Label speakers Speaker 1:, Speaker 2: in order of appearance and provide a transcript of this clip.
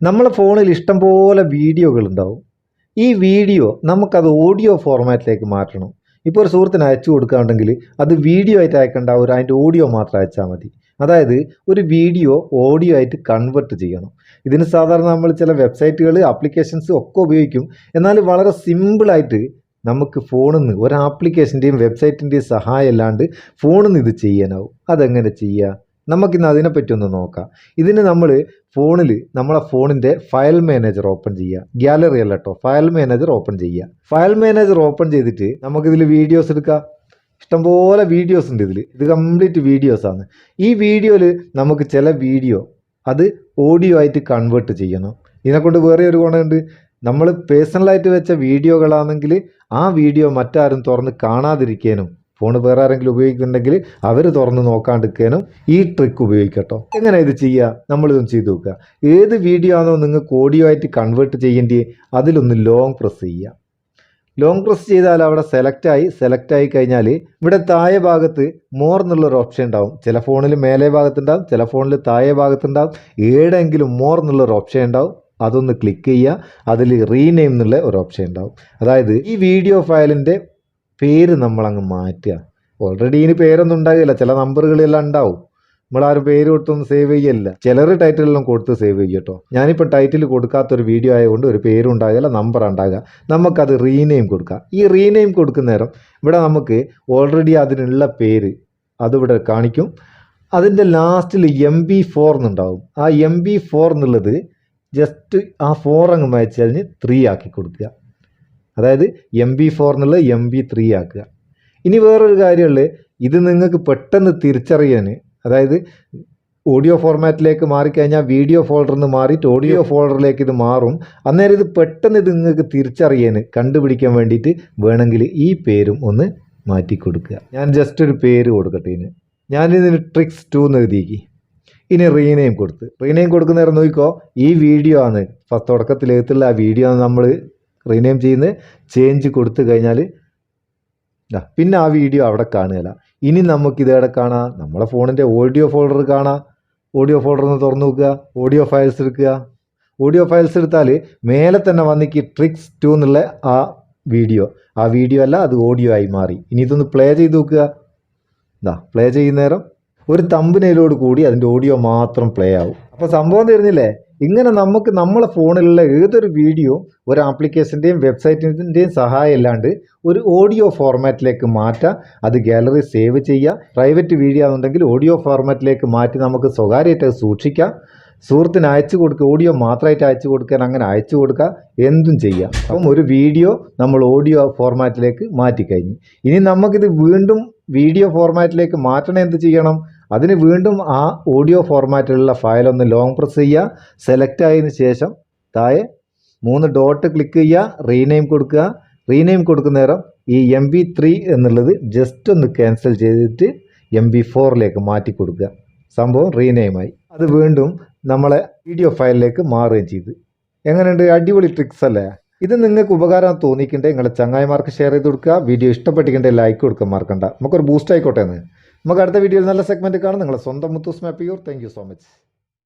Speaker 1: നമ്മളെ ഫോണിൽ ഇഷ്ടംപോലെ വീഡിയോകളുണ്ടാവും. ഈ വീഡിയോ നമുക്കത് ഓഡിയോ ഫോർമാറ്റിലേക്ക് മാറ്റണം. ഇപ്പോൾ ഒരു സുഹൃത്തിന് അയച്ചു കൊടുക്കുകയാണെങ്കിൽ അത് വീഡിയോ ആയിട്ട് അയക്കേണ്ട, അതിൻ്റെ ഓഡിയോ മാത്രം അയച്ചാൽ മതി. അതായത് ഒരു വീഡിയോ ഓഡിയോ ആയിട്ട് കൺവെർട്ട് ചെയ്യണം. ഇതിന് സാധാരണ നമ്മൾ ചില വെബ്സൈറ്റുകൾ, ആപ്ലിക്കേഷൻസ് ഒക്കെ ഉപയോഗിക്കും. എന്നാൽ വളരെ സിമ്പിളായിട്ട് നമുക്ക് ഫോണിൽ നിന്ന് ഒരു ആപ്ലിക്കേഷൻ്റെയും വെബ്സൈറ്റിൻ്റെയും സഹായം അല്ലാണ്ട് ഫോണിൽ നിന്ന് ഇത് ചെയ്യാനാവും. അതെങ്ങനെ ചെയ്യുക? നമുക്കിന്ന് അതിനെപ്പറ്റി ഒന്ന് നോക്കാം. ഇതിന് നമ്മൾ നമ്മളെ ഫോണിൻ്റെ ഫയൽ മാനേജർ ഓപ്പൺ ചെയ്യുക. ഗ്യാലറി അല്ല കേട്ടോ, ഫയൽ മാനേജർ ഓപ്പൺ ചെയ്യുക. ഫയൽ മാനേജർ ഓപ്പൺ ചെയ്തിട്ട് നമുക്കിതിൽ വീഡിയോസ് എടുക്കാം. ഇഷ്ടംപോലെ വീഡിയോസ് ഉണ്ട് ഇതിൽ. ഇത് കംപ്ലീറ്റ് വീഡിയോസാണ്. ഈ വീഡിയോയിൽ നമുക്ക് ചില വീഡിയോ അത് ഓഡിയോ ആയിട്ട് കൺവേർട്ട് ചെയ്യണം. ഇതിനെക്കൊണ്ട് വേറെ ഒരു ഗുണമുണ്ട്. നമ്മൾ പേഴ്സണലായിട്ട് വെച്ച വീഡിയോകളാണെങ്കിൽ ആ വീഡിയോ മറ്റാരും തുറന്ന് കാണാതിരിക്കാനും, ഫോൺ വേറെ ആരെങ്കിലും ഉപയോഗിക്കുന്നുണ്ടെങ്കിൽ അവർ തുറന്ന് നോക്കാണ്ടിരിക്കാനും ഈ ട്രിക്ക് ഉപയോഗിക്കട്ടോ. എങ്ങനെ ഇത് ചെയ്യുക? നമ്മളിതൊന്ന് ചെയ്ത് നോക്കുക. ഏത് വീഡിയോ ആണോ നിങ്ങൾക്ക് ഓഡിയോ ആയിട്ട് കൺവേർട്ട് ചെയ്യേണ്ടി, അതിലൊന്ന് ലോങ് പ്രസ് ചെയ്യുക. ലോങ് പ്രസ് ചെയ്താൽ അവിടെ സെലക്ട് ആയി കഴിഞ്ഞാൽ ഇവിടെ താഴെ ഭാഗത്ത് മോർ എന്നുള്ളൊരു ഓപ്ഷൻ ഉണ്ടാവും. ചില ഫോണിൽ മേലെ ഭാഗത്തുണ്ടാവും, ചില ഫോണിൽ താഴെ ഭാഗത്തുണ്ടാവും. ഏടെങ്കിലും മോർ എന്നുള്ളൊരു ഓപ്ഷൻ ഉണ്ടാവും. അതൊന്ന് ക്ലിക്ക് ചെയ്യുക. അതിൽ റീനെയിം എന്നുള്ള ഒരു ഓപ്ഷൻ ഉണ്ടാവും. അതായത് ഈ വീഡിയോ ഫയലിൻ്റെ പേര് നമ്മളങ്ങ് മാറ്റുക. ഓൾറെഡി ഇതിന് പേരൊന്നും ഉണ്ടാകില്ല, ചില നമ്പറുകളെല്ലാം ഉണ്ടാവും. നമ്മളാരും പേര് കൊടുത്തൊന്നും സേവ് ചെയ്യല്ല. ചിലർ ടൈറ്റിലെല്ലാം കൊടുത്ത് സേവ് ചെയ്യും കേട്ടോ. ഞാനിപ്പോൾ ടൈറ്റിൽ കൊടുക്കാത്തൊരു വീഡിയോ ആയതുകൊണ്ട് ഒരു പേരും ഉണ്ടാകില്ല, നമ്പർ ഉണ്ടാകുക. നമുക്കത് റീനെയിം കൊടുക്കാം. ഈ റീനെയിം കൊടുക്കുന്ന നേരം ഇവിടെ നമുക്ക് ഓൾറെഡി അതിനുള്ള പേര് അതിവിടെ കാണിക്കും. അതിൻ്റെ ലാസ്റ്റിൽ MP4 എന്നുണ്ടാവും. ആ MP4 എന്നുള്ളത് ജസ്റ്റ് ആ 4 അങ്ങ് മാച്ച് കഴിഞ്ഞ് 3 ആക്കി കൊടുക്കുക. അതായത് MP4 എന്നുള്ളത് MP3 ആക്കുക. ഇനി വേറൊരു കാര്യമുള്ളത്, ഇത് നിങ്ങൾക്ക് പെട്ടെന്ന് തിരിച്ചറിയാൻ, അതായത് ഓഡിയോ ഫോർമാറ്റിലേക്ക് മാറിക്കഴിഞ്ഞാൽ വീഡിയോ ഫോൾഡറിൽ നിന്ന് മാറിയിട്ട് ഓഡിയോ ഫോൾഡറിലേക്ക് ഇത് മാറും. അന്നേരം ഇത് പെട്ടെന്ന് ഇത് നിങ്ങൾക്ക് തിരിച്ചറിയാൻ, കണ്ടുപിടിക്കാൻ വേണ്ടിയിട്ട് വേണമെങ്കിൽ ഈ പേരും ഒന്ന് മാറ്റി കൊടുക്കുക. ഞാൻ ജസ്റ്റ് ഒരു പേര് കൊടുക്കട്ടെ. ഞാനിതിന് ട്രിക്സ് 2 എന്ന് എഴുതിയേക്ക്. ഇനി റീനെയിം റീനെയിം കൊടുക്കുന്ന നേരം നോക്കിക്കോ, ഈ വീഡിയോ ആണ് ഫസ്റ്റ് തുടക്കത്തിലെത്തുള്ള ആ വീഡിയോ ആണ് നമ്മൾ റീനെയിം ചെയ്യുന്നത്. ചേഞ്ച് കൊടുത്തു കഴിഞ്ഞാൽ പിന്നെ ആ വീഡിയോ അവിടെ കാണുകയില്ല. ഇനി നമുക്കിത് എവിടെ കാണാം? നമ്മളെ ഫോണിൻ്റെ ഓഡിയോ ഫോൾഡർ കാണാം. ഓഡിയോ ഫോൾഡർ ഒന്ന് തുറന്നു നോക്കുക. ഓഡിയോ ഫയൽസ് എടുക്കുക. ഓഡിയോ ഫയൽസ് എടുത്താൽ മേലെ തന്നെ വന്നിക്ക് ട്രിക്സ് 2 എന്നുള്ള ആ വീഡിയോ അല്ല, അത് ഓഡിയോ ആയി മാറി. ഇനി ഇതൊന്ന് പ്ലേ ചെയ്ത് നോക്കുക. പ്ലേ ചെയ്യുന്ന നേരം ഒരു തമ്പനയിലോട് കൂടി അതിൻ്റെ ഓഡിയോ മാത്രം പ്ലേ ആവും. അപ്പോൾ സംഭവം തീർന്നില്ലേ? ഇങ്ങനെ നമുക്ക് നമ്മളെ ഫോണിലുള്ള ഏതൊരു വീഡിയോ ഒരു ആപ്ലിക്കേഷൻ്റെയും വെബ്സൈറ്റിൻ്റെയും സഹായം ഇല്ലാണ്ട് ഒരു ഓഡിയോ ഫോർമാറ്റിലേക്ക് മാറ്റാം. അത് ഗാലറി സേവ് ചെയ്യുക. പ്രൈവറ്റ് വീഡിയോ ആണെന്നുണ്ടെങ്കിൽ ഓഡിയോ ഫോർമാറ്റിലേക്ക് മാറ്റി നമുക്ക് സ്വകാര്യമായിട്ട് സൂക്ഷിക്കാം. സുഹൃത്തിന് അയച്ചു കൊടുക്കുക, ഓഡിയോ മാത്രമായിട്ട് അയച്ചു കൊടുക്കാൻ അങ്ങനെ അയച്ചു കൊടുക്കുക, എന്തും ചെയ്യാം. അപ്പം ഒരു വീഡിയോ നമ്മൾ ഓഡിയോ ഫോർമാറ്റിലേക്ക് മാറ്റിക്കഴിഞ്ഞു. ഇനി നമുക്കിത് വീണ്ടും വീഡിയോ ഫോർമാറ്റിലേക്ക് മാറ്റണം. എന്ത് ചെയ്യണം? അതിന് വീണ്ടും ആ ഓഡിയോ ഫോർമാറ്റിലുള്ള ഫയലൊന്ന് ലോങ് പ്രസ് ചെയ്യുക. സെലക്ട് ആയതിനു ശേഷം താഴെ 3 ഡോട്ട് ക്ലിക്ക് ചെയ്യുക. റീനെയിം കൊടുക്കുക. റീനെയിം കൊടുക്കുന്ന നേരം ഈ MP3 എന്നുള്ളത് ജസ്റ്റ് ഒന്ന് ക്യാൻസൽ ചെയ്തിട്ട് MP4ലേക്ക് മാറ്റി കൊടുക്കുക. സംഭവം റീനെയിമായി. അത് വീണ്ടും നമ്മളെ വീഡിയോ ഫയലിലേക്ക് മാറുകയും ചെയ്തു. എങ്ങനെയുണ്ട്? അടിപൊളി ട്രിക്സ് അല്ലേ? ഇത് നിങ്ങൾക്ക് ഉപകാരം തോന്നിക്കണ്ടേ നിങ്ങളെ ചങ്ങായിമാർക്ക് ഷെയർ ചെയ്ത് കൊടുക്കുക. വീഡിയോ ഇഷ്ടപ്പെട്ടിട്ടുണ്ടെങ്കിൽ ലൈക്ക് കൊടുക്കാൻ മറക്കണ്ട. നമുക്കൊരു ബൂസ്റ്റ് ആയിക്കോട്ടെ എന്ന്. നമുക്ക് അടുത്ത വീഡിയോയിൽ നല്ല സെഗ്മെൻറ്റ് കാണാം. നിങ്ങളെ സ്വന്തം Muthoos Meppayur. Thank you so much.